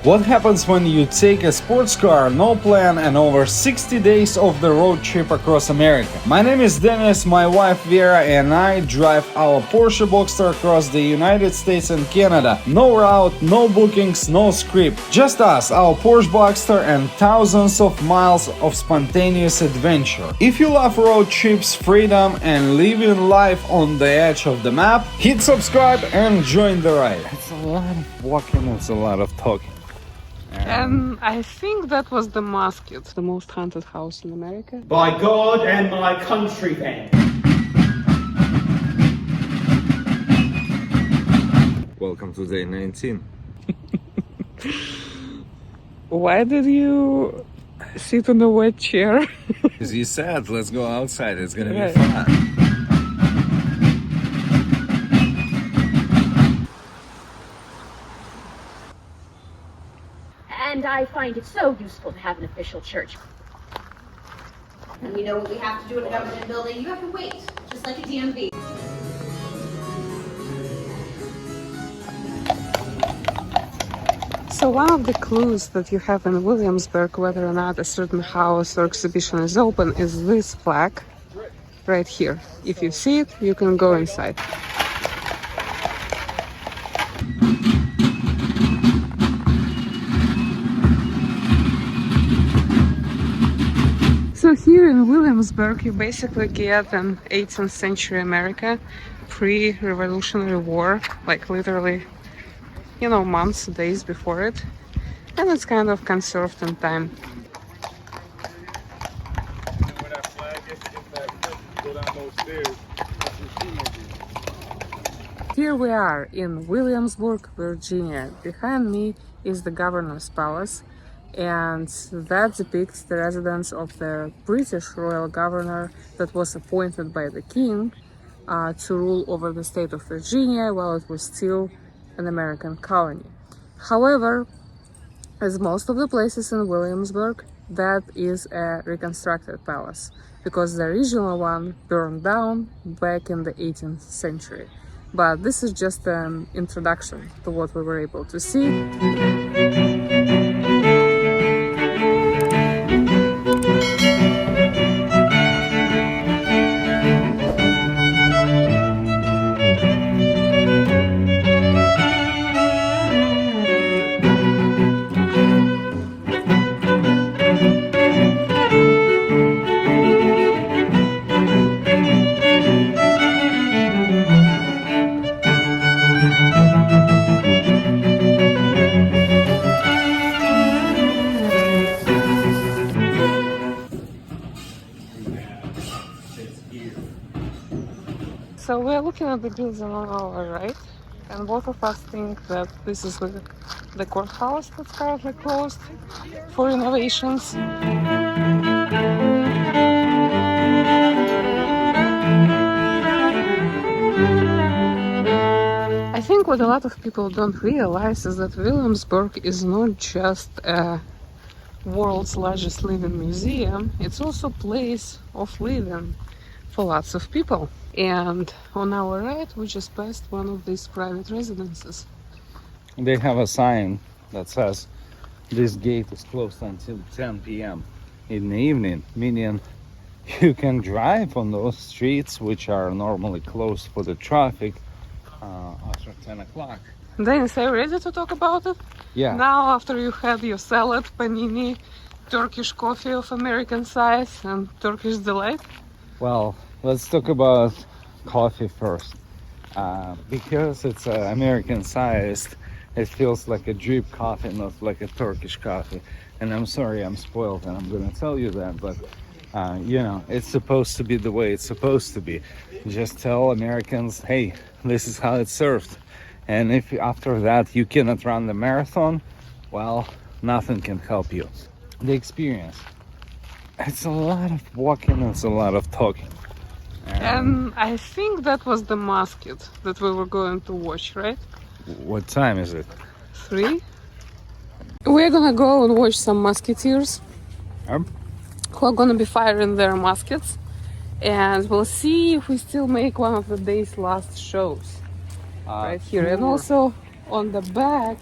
What happens when you take a sports car, no plan, and over 60 days of the road trip across America? My name is Dennis, my wife Vera, and I drive our Porsche Boxster across the United States and Canada. No route, no bookings, no script. Just us, our Porsche Boxster, and thousands of miles of spontaneous adventure. If you love road trips, freedom, and living life on the edge of the map, hit subscribe and join the ride. It's a lot of walking, it's a lot of talking. And I think that was the Musket, the most haunted house in America. By God and my country, then. Welcome to day 19. Why did you sit on a wet chair? As you said, let's go outside, it's gonna Right. be fun. And I find it so useful to have an official church. And you know what we have to do in a government building? You have to wait, just like a DMV. So one of the clues that you have in Williamsburg, whether or not a certain house or exhibition is open, is this plaque right here. If you see it, you can go inside. So here in Williamsburg, you basically get an 18th century America, pre-Revolutionary War, like literally, months, days before it. And it's kind of conserved in time. Here we are in Williamsburg, Virginia. Behind me is the governor's palace, and that depicts the residence of the British royal governor that was appointed by the king to rule over the state of Virginia while it was still an American colony. However, as most of the places in Williamsburg, that is a reconstructed palace because the original one burned down back in the 18th century. But this is just an introduction to what we were able to see. So we're looking at the building on our right, and both of us think that this is the courthouse that's currently closed for renovations. I think what a lot of people don't realize is that Williamsburg is not just a world's largest living museum, it's also a place of living for lots of people. And on our right, we just passed one of these private residences. They have a sign that says this gate is closed until 10 p.m. in the evening, meaning you can drive on those streets which are normally closed for the traffic after 10 o'clock. Dennis, are you ready to talk about it? Yeah. Now, after you had your salad, panini, Turkish coffee of American size, and Turkish delight? Well, let's talk about coffee first. Because it's American sized, it feels like a drip coffee, not like a Turkish coffee. And I'm sorry I'm spoiled and I'm gonna tell you that, but it's supposed to be the way it's supposed to be. Just tell Americans, hey, this is how it's served. And if after that you cannot run the marathon, well, nothing can help you. The experience. It's a lot of walking, it's a lot of talking. And I think that was the Musket that we were going to watch, right? What time is it? 3? We're gonna go and watch some musketeers who are gonna be firing their muskets, and we'll see if we still make one of the day's last shows right here. And also on the back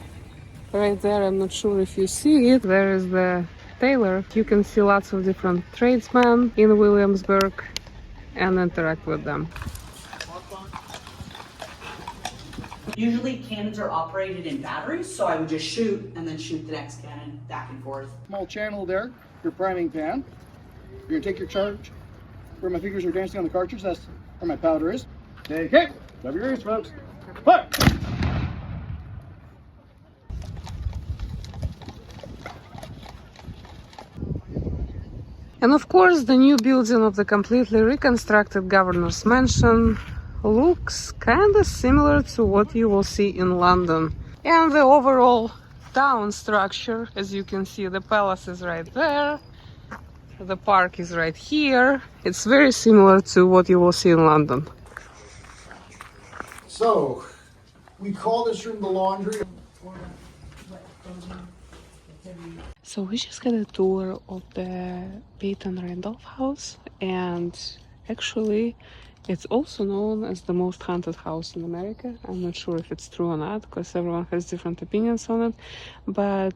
Right there, I'm not sure if you see it, there is the tailor. You can see lots of different tradesmen in Williamsburg and interact with them. Usually cannons are operated in batteries, so I would just shoot and then shoot the next cannon back and forth. Small channel there, your priming pan. You're gonna take your charge. Where my fingers are dancing on the cartridge, that's where my powder is. Okay, cover your ears, folks. Fire! And of course, the new building of the completely reconstructed governor's mansion looks kinda similar to what you will see in London. And the overall town structure, as you can see, the palace is right there, the park is right here. It's very similar to what you will see in London. So, we call this room the laundry. So we just had a tour of the Peyton Randolph house, and actually it's also known as the most haunted house in America. I'm not sure if it's true or not, because everyone has different opinions on it, but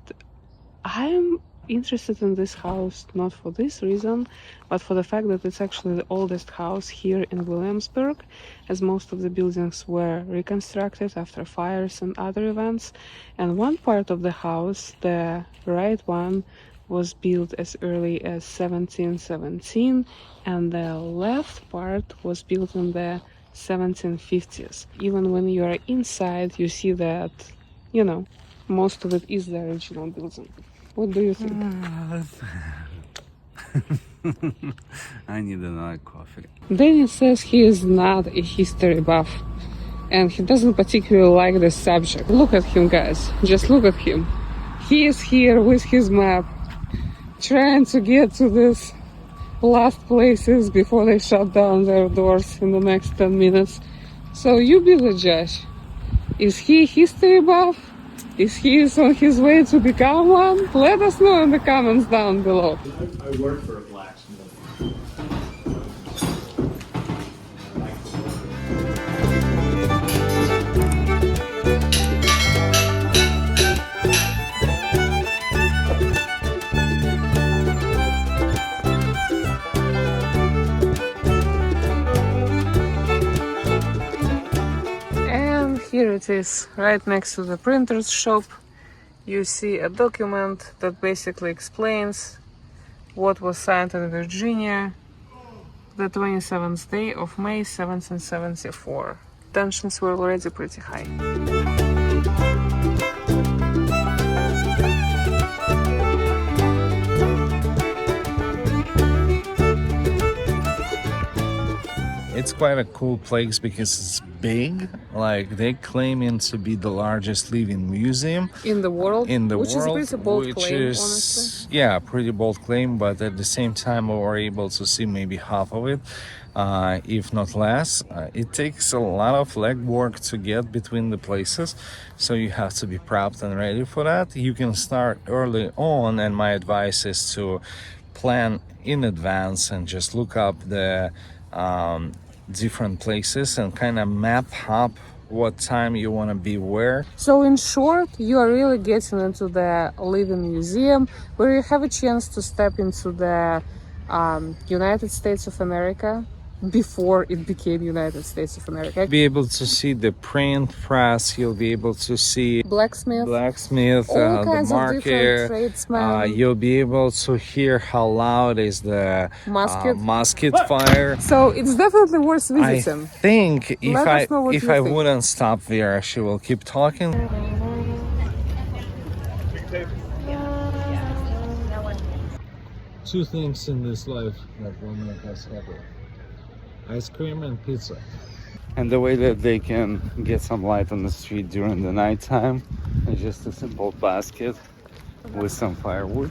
I'm interested in this house not for this reason, but for the fact that it's actually the oldest house here in Williamsburg, as most of the buildings were reconstructed after fires and other events. And one part of the house, the right one, was built as early as 1717, and the left part was built in the 1750s. Even when you are inside, you see that, you know, most of it is the original building. What do you think? I need another coffee. Danny says he is not a history buff, and he doesn't particularly like this subject. Look at him, guys. Just look at him. He is here with his map, trying to get to these last places before they shut down their doors in the next 10 minutes. So you be the judge. Is he a history buff? Is he on his way to become one? Let us know in the comments down below. I work for a blacksmith. And here it is, right next to the printer's shop. You see a document that basically explains what was signed in Virginia the 27th day of May 1774. Tensions were already pretty high. It's quite a cool place because it's big. Like, they claim it to be the largest living museum In the world, which which is a pretty bold claim, is, honestly. yeah, pretty bold claim, but at the same time we were able to see maybe half of it, if not less. It takes a lot of legwork to get between the places, so you have to be prepped and ready for that. You can start early on, and my advice is to plan in advance and just look up the different places and kind of map up what time you want to be where. So in short, you are really getting into the living museum, where you have a chance to step into the United States of America before it became United States of America. Be able to see the print press, you'll be able to see Blacksmith, the all kinds of different market, tradesmen. you'll be able to hear how loud is the Musket. musket fire. So it's definitely worth I visiting. think if Let us know what if you I think. wouldn't stop there, she will keep talking. Two things in this life that will make us happy: ice cream and pizza. And the way that they can get some light on the street during the nighttime is just a simple basket with some firewood.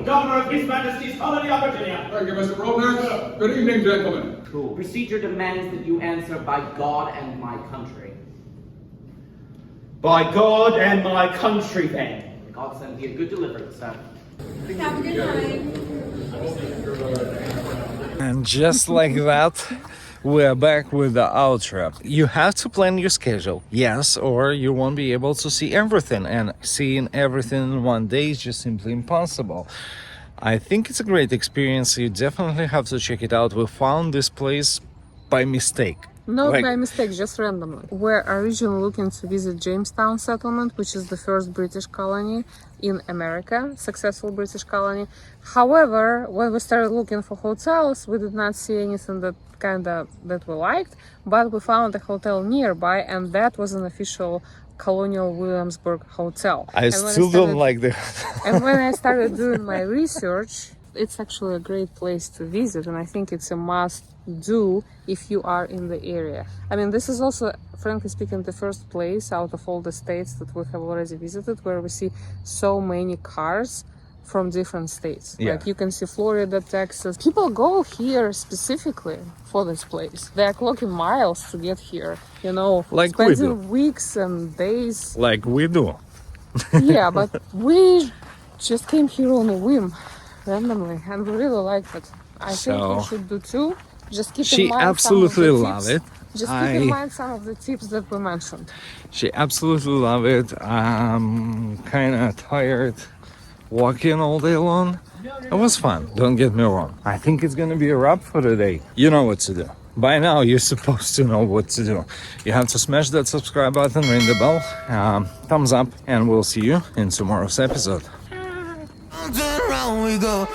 Governor of His Majesty's Colonial Virginia. Thank you, Mr. Romance. Good evening, gentlemen. Procedure demands that you answer by God and my country. By God and my country, then. God send thee a good delivery, sir. Have a good night. And just like that, we're back with the outro. You have to plan your schedule, yes, or you won't be able to see everything, and seeing everything in one day is just simply impossible. I think it's a great experience. You definitely have to check it out. We found this place by mistake. Not by mistake, just randomly. We're originally looking to visit Jamestown settlement, which is the first British colony in America, successful British colony. However, when we started looking for hotels, we did not see anything that we liked, but we found a hotel nearby, and that was an official Colonial Williamsburg hotel. I still don't like the And when I started doing my research, it's actually a great place to visit, and I think it's a must do if you are in the area. I mean, this is also, frankly speaking, the first place out of all the states that we have already visited where we see so many cars from different states. Yeah. Like you can see Florida, Texas. People go here specifically for this place. They are clocking miles to get here, you know, Like we spending do. weeks and days. like we do. Yeah, but we just came here on a whim, randomly, and we really liked it. I think So- you should do too. Just keep She in mind absolutely some of the love tips. it. Just keep in mind some of the tips that we mentioned. She absolutely love it. I'm kind of tired walking all day long. It was fun, don't get me wrong. I think it's gonna be a wrap for today. You know what to do. By now, you're supposed to know what to do. You have to smash that subscribe button, ring the bell, thumbs up, and we'll see you in tomorrow's episode. Turn around we go.